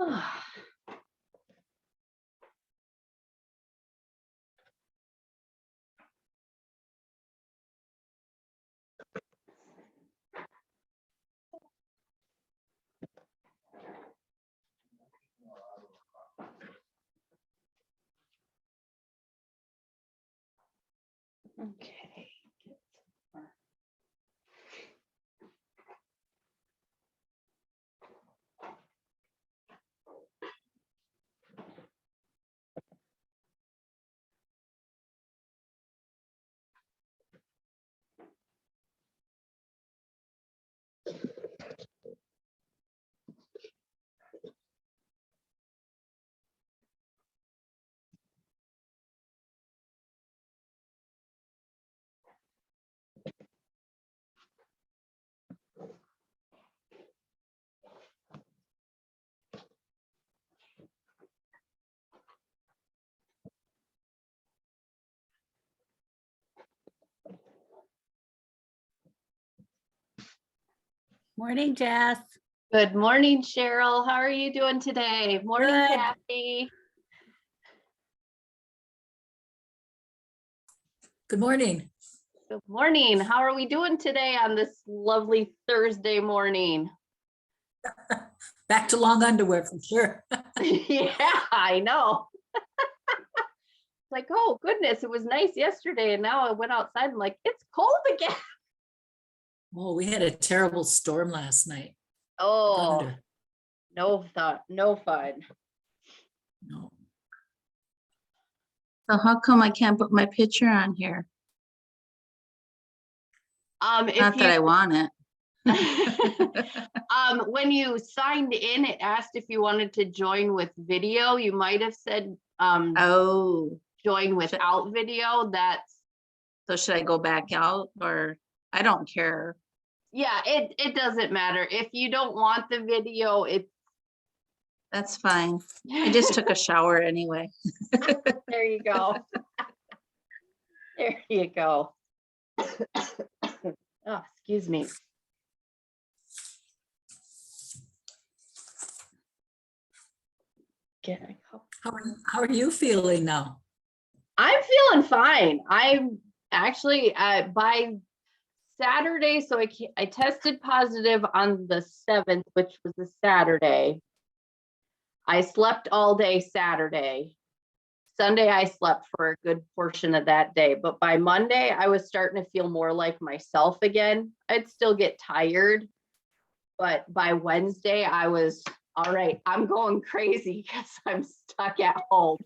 Okay. Morning, Jess. Good morning, Cheryl. How are you doing today? Morning, Good. Kathy. Good morning. Good morning. How are we doing today on this lovely Thursday morning? Back to long underwear for sure. Yeah, I know. Like, oh goodness, it was nice yesterday, and now I went outside and like, it's cold again. Oh, we had a terrible storm last night. Oh, Thunder. no fun. No. So how come I can't put my picture on here? If Not that I want it. when you signed in, it asked if you wanted to join with video. You might have said Oh, join without video. That's so should I go back out or I don't care. yeah, it doesn't matter. If you don't want the video, it's That's fine. I just took a shower anyway. there you go. There you go. Oh, excuse me. Get a cup. How are you feeling now? I'm feeling fine. I'm actually by Saturday, so I tested positive on the 7th, which was a Saturday. I slept all day Saturday. Sunday, I slept for a good portion of that day, but by Monday, I was starting to feel more like myself again. I'd still get tired, but by Wednesday, I was all right. I'm going crazy because I'm stuck at home.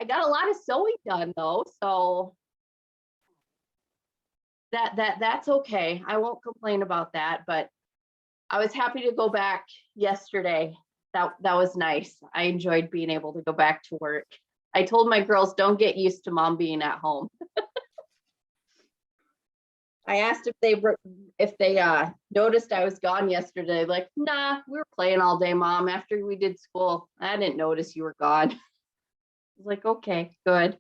I got a lot of sewing done though, so that's okay. I won't complain about that, but I was happy to go back yesterday. That was nice. I enjoyed being able to go back to work. I told my girls, don't get used to mom being at home. I asked if they noticed I was gone yesterday. Like, nah, we were playing all day, mom. After we did school, I didn't notice you were gone. I was like, okay, good.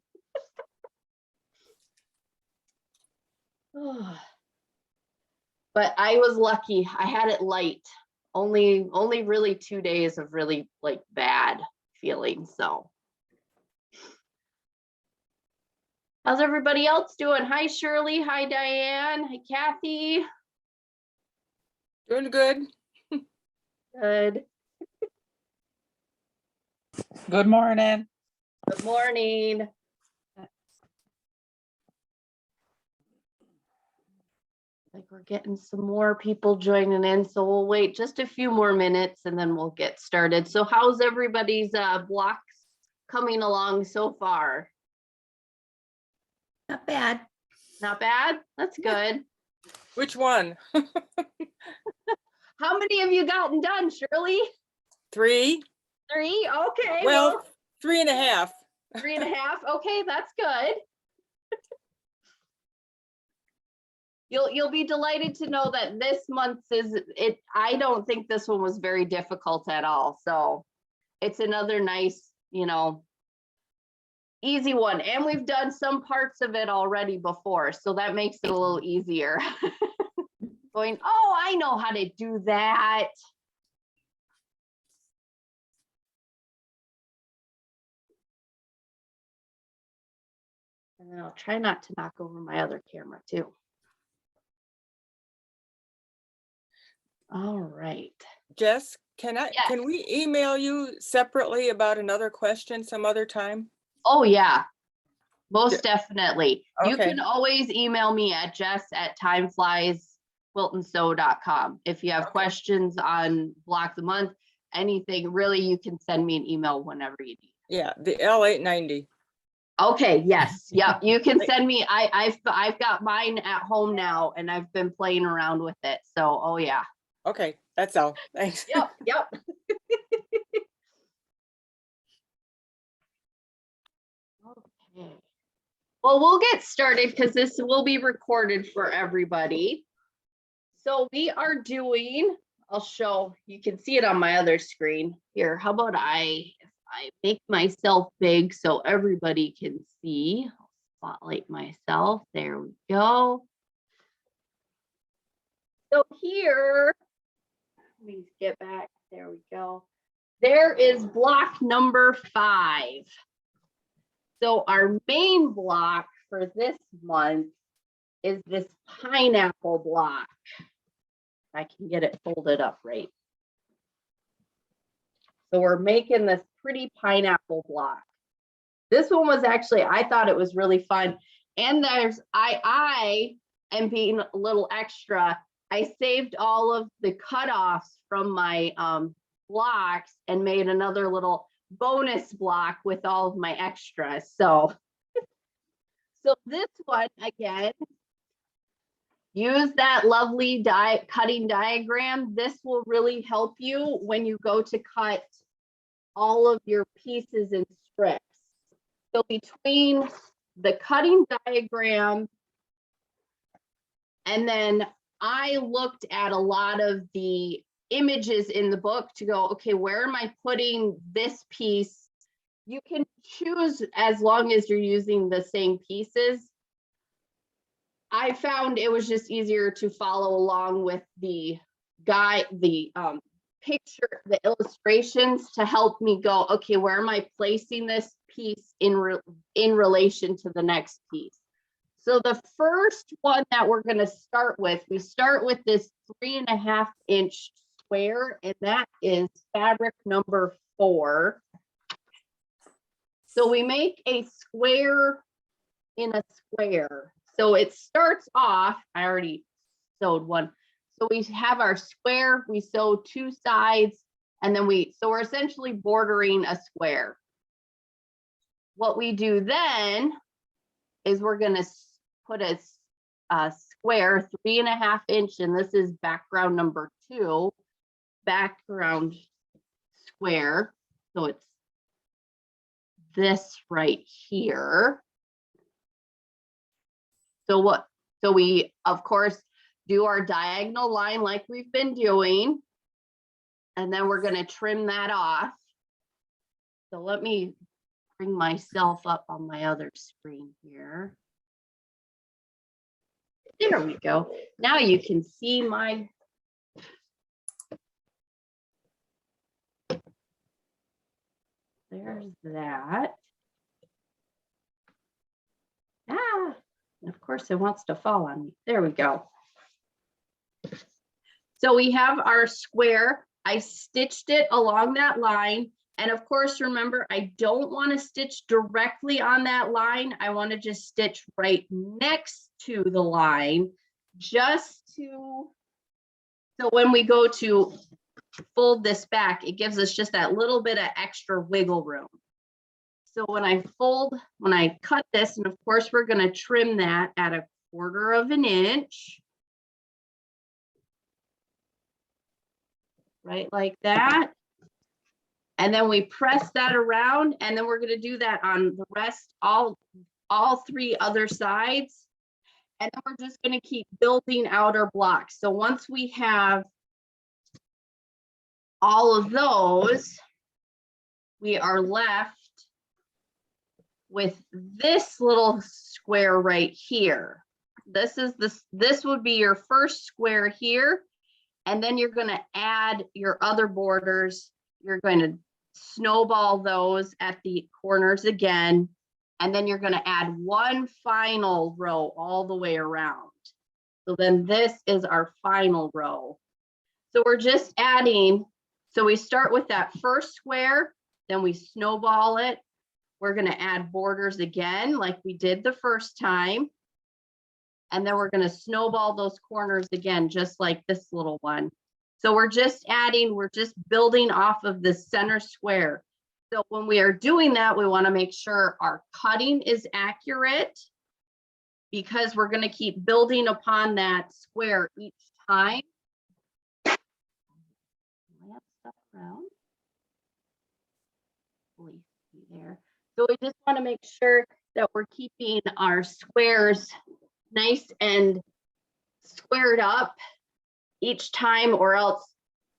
But I was lucky. I had it light. Only really 2 days of really like bad feeling. So how's everybody else doing? Hi, Shirley. Hi, Diane. Hi, Kathy. Doing good. Good. Good morning. Good morning. Like we're getting some more people joining in, so we'll wait just a few more minutes and then we'll get started. So how's everybody's blocks coming along so far? Not bad. Not bad? That's good. Which one? How many have you gotten done, Shirley? 3? 3? Okay. Well, 3.5. 3.5. Okay, that's good. You'll be delighted to know that this month's I don't think this one was very difficult at all. So it's another nice, easy one. And we've done some parts of it already before, so that makes it a little easier. Going, oh, I know how to do that. And then I'll try not to knock over my other camera too. All right. Jess, Yes. can we email you separately about another question some other time? Oh, yeah. Most definitely. You Okay. can always email me at jess@timefliesquiltandsew.com. If you have Okay. questions on block the month, anything, really, you can send me an email whenever you need. Yeah, the L890. Okay, yes, yep, you can send me, I've got mine at home now and I've been playing around with it. So, oh yeah. Okay, that's all. Thanks. Yep, yep. Okay. Well, we'll get started because this will be recorded for everybody. So we are doing, I'll show, you can see it on my other screen here. How about if I make myself big so everybody can see? I'll spotlight myself. There we go. So here, let me get back. There we go. There is block number 5. So our main block for this month is this pineapple block. I can get it folded up right. So we're making this pretty pineapple block. This one was actually, I thought it was really fun. And I am being a little extra. I saved all of the cutoffs from my blocks and made another little bonus block with all of my extras. So this one, again, use that lovely cutting diagram. This will really help you when you go to cut all of your pieces and strips. So between the cutting diagram and then I looked at a lot of the images in the book to go, okay, where am I putting this piece? You can choose as long as you're using the same pieces. I found it was just easier to follow along with the picture, the illustrations to help me go, okay, where am I placing this piece in relation to the next piece? So the first one that we're going to start with, we start with this 3.5 inch square, and that is fabric number 4. So we make a square in a square. So it starts off, I already sewed one. So we have our square, we sew 2 sides, and then so we're essentially bordering a square. What we do then is we're going to put a square 3.5 inch, and this is background number 2, background square. So it's this right here. So we, of course, do our diagonal line like we've been doing, and then we're going to trim that off. So let me bring myself up on my other screen here. There we go. Now you can see my there's that. Ah, of course it wants to fall on me. There we go. So we have our square. I stitched it along that line. And of course, remember, I don't want to stitch directly on that line. I want to just stitch right next to the line, so when we go to fold this back, it gives us just that little bit of extra wiggle room. So when I cut this, and of course, we're going to trim that at 1/4 inch. Right like that. And then we press that around, and then we're going to do that on the rest, all 3 other sides. And then we're just going to keep building out our blocks. So once we have all of those, we are left with this little square right here. This would be your first square here. And then you're going to add your other borders. You're going to snowball those at the corners again. And then you're gonna add one final row all the way around. So then this is our final row. So we're just adding, so we start with that first square, then we snowball it. We're gonna add borders again, like we did the first time. And then we're gonna snowball those corners again, just like this little one. So we're just adding, we're just building off of the center square. So when we are doing that, we wanna make sure our cutting is accurate because we're gonna keep building upon that square each time. Lamp stuff around. There. So we just want to make sure that we're keeping our squares nice and squared up each time, or else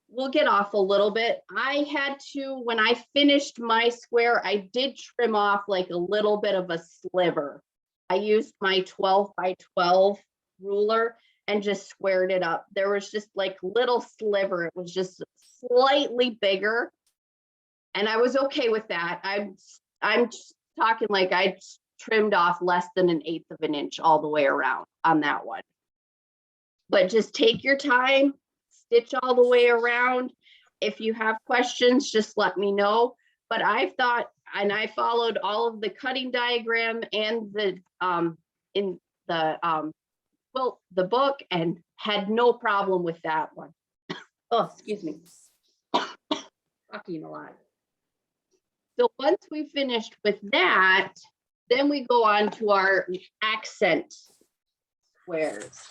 we'll get off a little bit. I had to, when I finished my square, I did trim off like a little bit of a sliver. I used my 12 by 12 ruler and just squared it up. There was just like little sliver. It was just slightly bigger. And I was okay with that. I'm just talking like I trimmed off less than 1/8 of an inch all the way around on that one. But just take your time, stitch all the way around. If you have questions, just let me know. But I thought, and I followed all of the cutting diagram and the in the well, the book, and had no problem with that one. Oh, excuse me. Talking a lot. So once we finished with that, then we go on to our accent squares.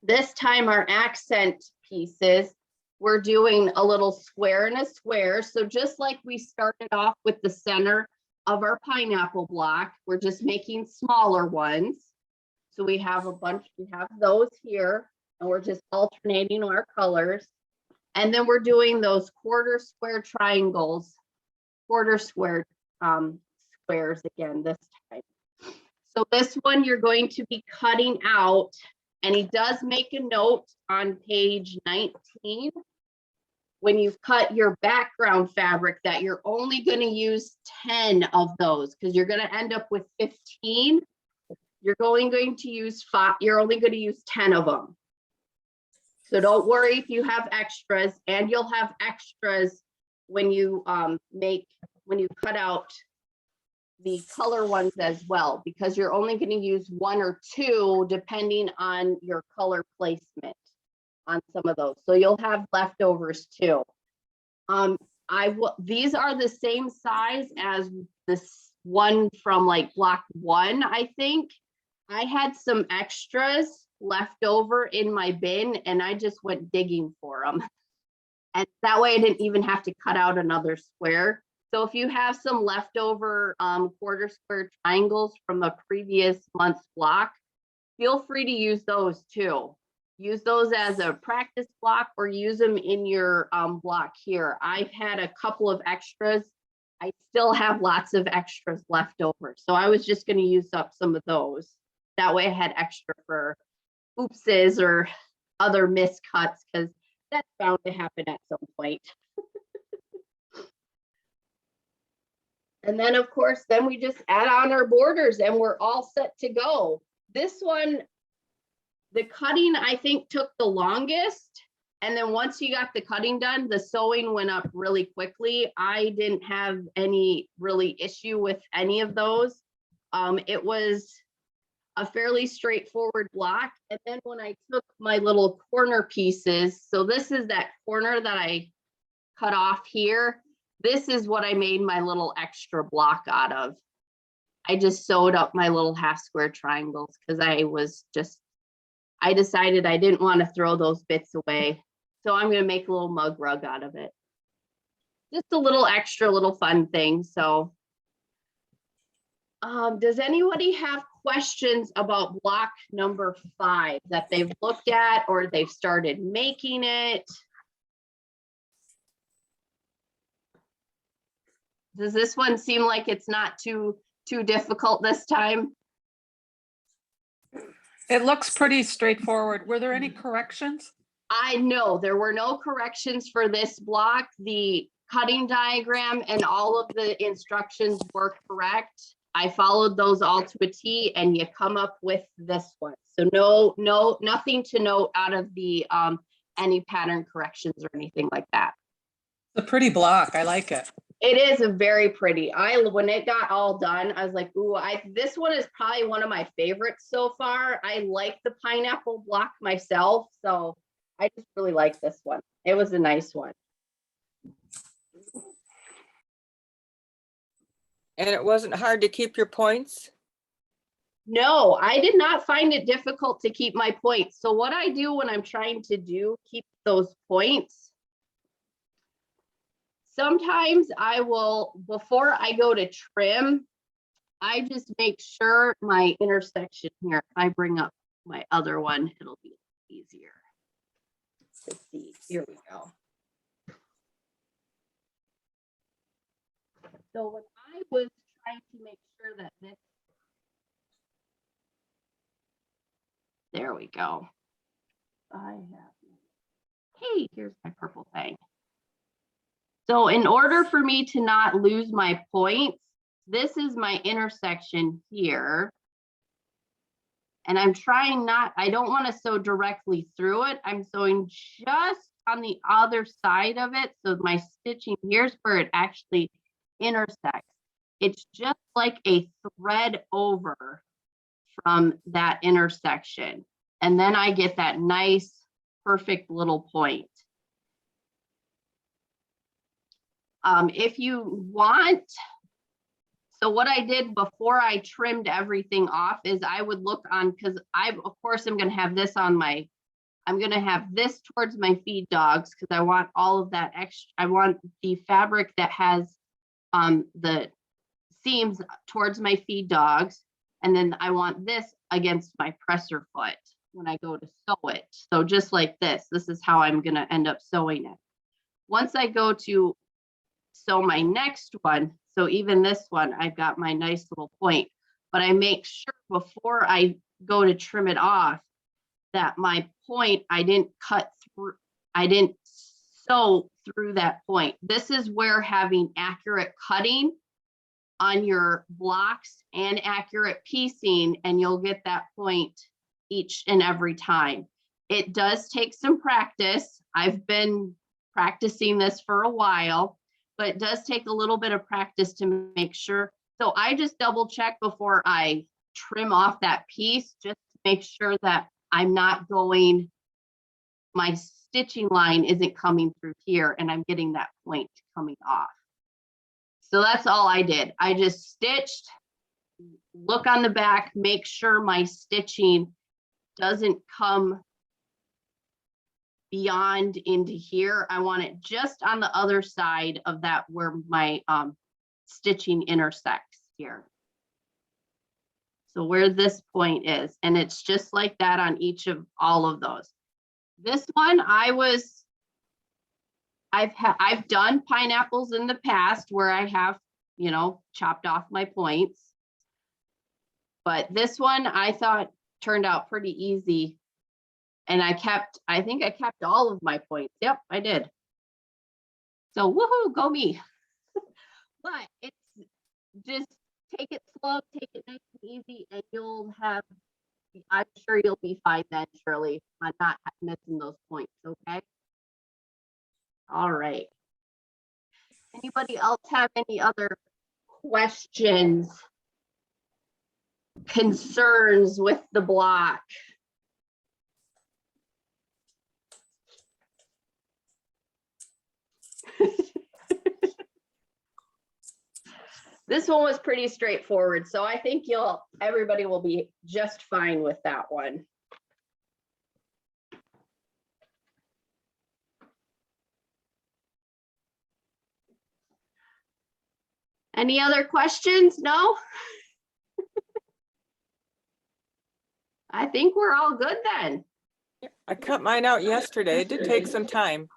This time our accent pieces, we're doing a little square and a square. So just like we started off with the center of our pineapple block, we're just making smaller ones. So we have a bunch, we have those here, and we're just alternating our colors. And then we're doing those quarter square triangles, quarter square squares again this time. So this one you're going to be cutting out, and he does make a note on page 19 when you've cut your background fabric that you're only going to use 10 of those, because you're going to end up with 15. You're only going to use 10 of them. So don't worry if you have extras, and you'll have extras when you cut out the color ones as well, because you're only going to use 1 or 2 depending on your color placement on some of those. So you'll have leftovers too. These are the same size as this one from like block 1, I think. I had some extras left over in my bin, and I just went digging for them. And that way I didn't even have to cut out another square. So if you have some leftover quarter square triangles from a previous month's block, feel free to use those too. Use those as a practice block, or use them in your block here. I've had a couple of extras. I still have lots of extras left over. So I was just going to use up some of those. That way I had extra for oopses or other miscuts, because that's bound to happen at some point. And then of course, then we just add on our borders and we're all set to go. This one, the cutting I think took the longest. And then once you got the cutting done, the sewing went up really quickly. I didn't have any really issue with any of those. It was a fairly straightforward block. And then when I took my little corner pieces, so this is that corner that I cut off here. This is what I made my little extra block out of. I just sewed up my little half square triangles because I decided I didn't want to throw those bits away. So I'm going to make a little mug rug out of it. Just a little extra, little fun thing. So does anybody have questions about block number 5 that they've looked at or they've started making it? Does this one seem like it's not too difficult this time? It looks pretty straightforward. Were there any corrections? I know there were no corrections for this block. The cutting diagram and all of the instructions were correct. I followed those all to a T, and you come up with this one. So nothing to note out of the any pattern corrections or anything like that. It's a pretty block. I like it. It is a very pretty. When it got all done, I was like, ooh, this one is probably one of my favorites so far. I like the pineapple block myself, so I just really like this one. It was a nice one. And it wasn't hard to keep your points? No, I did not find it difficult to keep my points. So what I do when I'm trying to keep those points, sometimes I will, before I go to trim, I just make sure my intersection here, if I bring up my other one, it'll be easier to see. Here we go. So when I was trying to make sure that this, there we go. I have, hey, here's my purple thing. So in order for me to not lose my points, this is my intersection here. And I'm trying not, I don't want to sew directly through it. I'm sewing just on the other side of it. So my stitching, here's where it actually intersects. It's just like a thread over from that intersection. And then I get that nice, perfect little point. If you want, so what I did before I trimmed everything off is I would look on, because of course, I'm going to have this on my, I'm going to have this towards my feed dogs because I want all of that extra, I want the fabric that has the seams towards my feed dogs. And then I want this against my presser foot when I go to sew it. So just like this is how I'm going to end up sewing it. Once I go to sew my next one, so even this one, I've got my nice little point, but I make sure before I go to trim it off that my point, I didn't cut through, I didn't sew through that point. This is where having accurate cutting on your blocks and accurate piecing, and you'll get that point each and every time. It does take some practice. I've been practicing this for a while, but it does take a little bit of practice to make sure. So I just double check before I trim off that piece, just to make sure that I'm not going, my stitching line isn't coming through here and I'm getting that point coming off. So that's all I did. I just stitched, look on the back, make sure my stitching doesn't come beyond into here. I want it just on the other side of that where my stitching intersects here. So where this point is, and it's just like that on each of all of those. This one I've done pineapples in the past where I have, you know, chopped off my points. But this one I thought turned out pretty easy. And I think I kept all of my points. Yep, I did. So woohoo, go me. But it's just take it slow, take it nice and easy, and you'll have, I'm sure you'll be fine then, Shirley, on not missing those points, okay? All right. Anybody else have any other questions, concerns with the block? This one was pretty straightforward, so I think everybody will be just fine with that one. Any other questions? No? I think we're all good then. I cut mine out yesterday. It did take some time.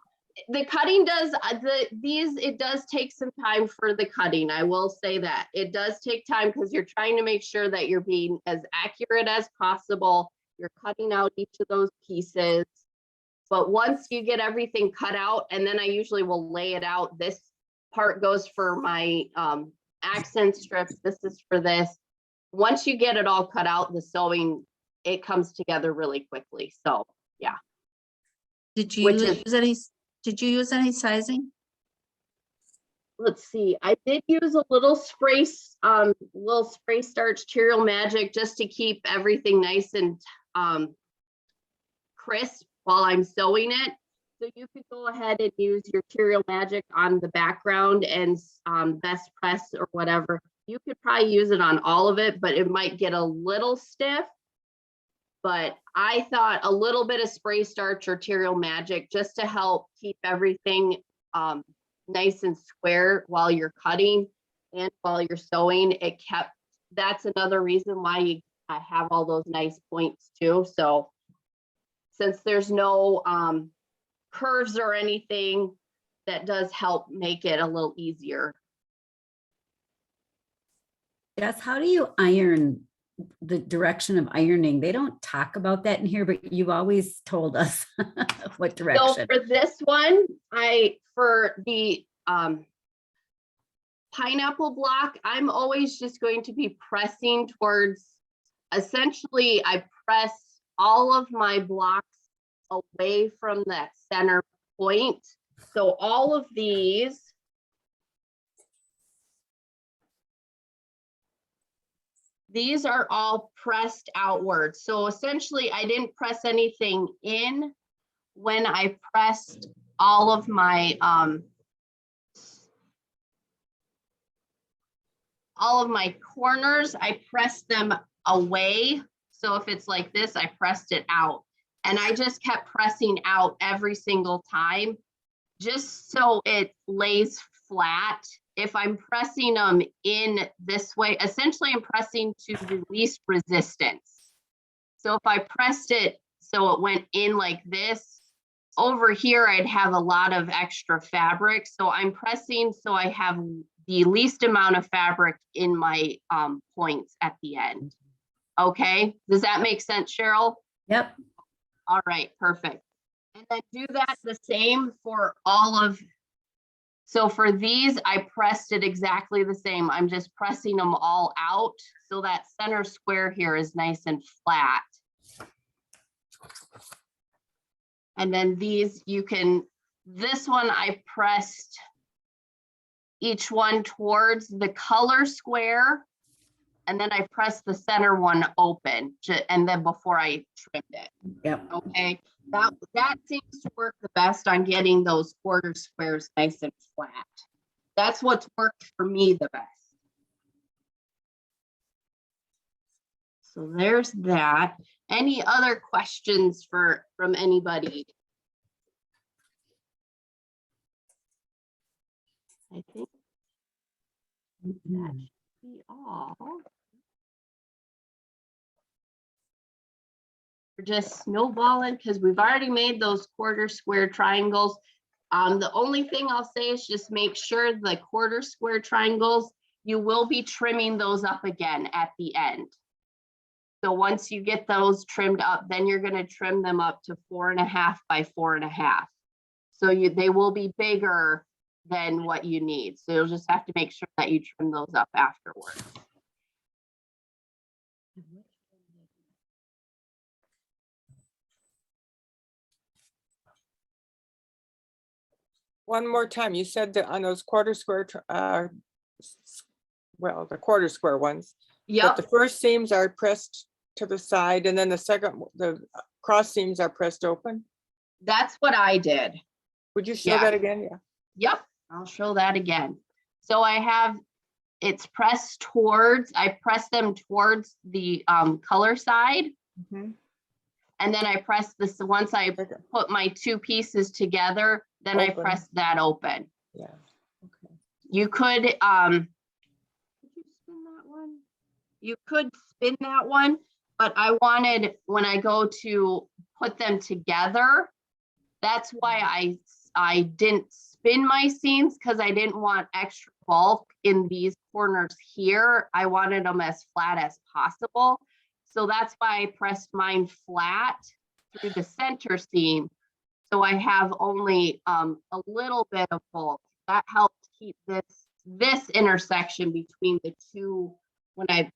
The cutting does, it does take some time for the cutting. I will say that. It does take time because you're trying to make sure that you're being as accurate as possible. You're cutting out each of those pieces. But once you get everything cut out, and then I usually will lay it out this part goes for my accent strips. This is for this. Once you get it all cut out, the sewing, it comes together really quickly. So yeah. Did you Which is- did you use any sizing? Let's see, I did use a little spray starch Cheerio Magic just to keep everything nice and crisp while I'm sewing it. So you could go ahead and use your Cheerio Magic on the background and best press or whatever. You could probably use it on all of it, but it might get a little stiff. But I thought a little bit of spray starch or Cheerio Magic just to help keep everything nice and square while you're cutting and while you're sewing. That's another reason why I have all those nice points too. So since there's no curves or anything, that does help make it a little easier. Jess, how do you iron the direction of ironing? They don't talk about that in here, but you've always told us what So direction. for this one, for the pineapple block, I'm always just going to be pressing towards, essentially, I press all of my blocks away from that center point. So all of these are all pressed outward. So essentially, I didn't press anything in when I pressed all of my corners. I pressed them away. So if it's like this, I pressed it out. And I just kept pressing out every single time, just so it lays flat. If I'm pressing them in this way, essentially I'm pressing to the least resistance. So if I pressed it so it went in like this, over here I'd have a lot of extra fabric. So I'm pressing so I have the least amount of fabric in my points at the end. Okay, does that make sense, Cheryl? Yep. All right, perfect. And then do that the same for all of, so for these, I pressed it exactly the same. I'm just pressing them all out so that center square here is nice and flat. And then these, this one I pressed each one towards the color square. And then I pressed the center one open, and then before I trimmed it. Yep. Okay, that seems to work the best on getting those quarter squares nice and flat. That's what's worked for me the best. So there's that. Any other questions from anybody? I think that should be all. We're just snowballing because we've already made those quarter square triangles. The only thing I'll say is just make sure the quarter square triangles, you will be trimming those up again at the end. So once you get those trimmed up, then you're going to trim them up to 4.5 by 4.5. So they will be bigger than what you need. So you'll just have to make sure that you trim those up afterwards. One more time, you said that on those quarter square, well, the quarter square ones, that Yep, the first seams are pressed to the side and then the cross seams are pressed open. that's what I did. Would you show Yeah. that again? Yeah. Yep, I'll show that again. So I have, it's pressed towards, I press them towards the color side. Mhm. And then I press this, once I Okay. put my two pieces together, then I Open. press that open. Yeah. Okay. You could, could you spin that one? You could spin that one, but I wanted, when I go to put them together, that's why I didn't spin my seams, because I didn't want extra bulk in these corners here. I wanted them as flat as possible. So that's why I pressed mine flat through the center seam. So I have only a little bit of bulk. That helped keep this intersection between the two, when I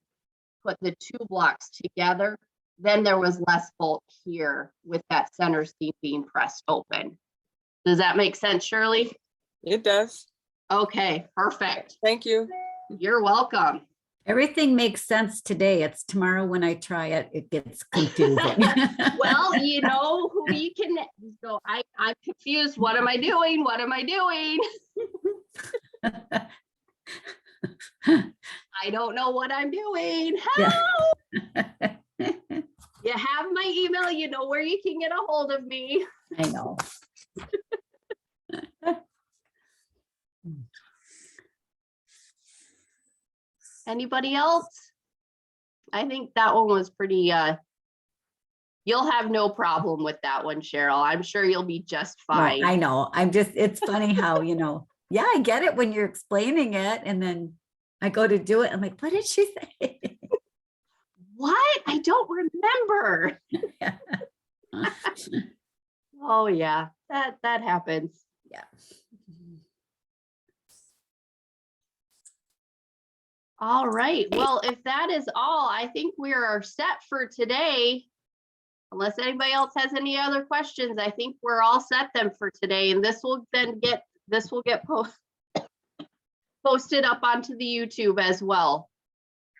put the two blocks together, then there was less bulk here with that center seam being pressed open. Does that make sense, Shirley? It does. Okay, perfect. Thank you. You're welcome. Everything makes sense today. It's tomorrow when I try it, it gets confusing. Well, you know who you can, so I'm confused. What am I doing? What am I doing? I don't know what I'm doing. Yeah. Help! You have my email, you know where you can get a hold of me. I know. Anybody else? I think that one was pretty, you'll have no problem with that one, Cheryl. I'm sure you'll be just No, fine. I know. It's funny how, yeah, I get it when you're explaining it. And then I go to do it. I'm like, what did she say? What? I don't remember. Oh yeah, that happens. Yeah. All right, well, if that is all, I think we are set for today. Unless anybody else has any other questions, I think we're all set then for today, and this will get posted up onto the YouTube as well.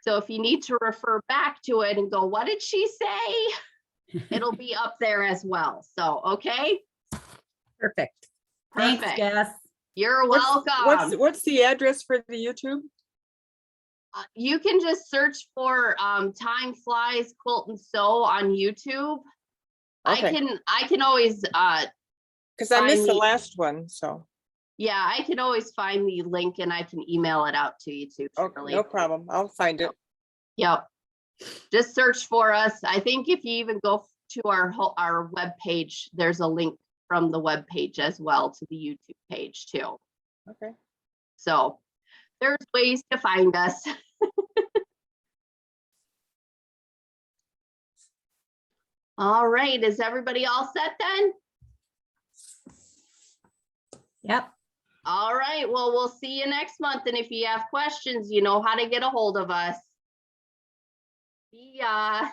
So if you need to refer back to it and go, what did she say? It'll be up there as well. So, okay. Perfect. Thanks, Perfect. Jess. You're welcome. What's the address for the YouTube? You can just search for Time Flies Quilt and Sew on YouTube. Okay. I can always Because I missed the find last one, so. yeah, I can always find the link and I can email it out to you too. Okay, Shirley. no problem. I'll find it. Yep. Just search for us. I think if you even go to our web page, there's a link from the web page as well to the YouTube page too. Okay. So there's ways to find us. All right, is everybody all set then? Yep. All right, well, we'll see you next month. And if you have questions, you know how to get a hold of us. See ya.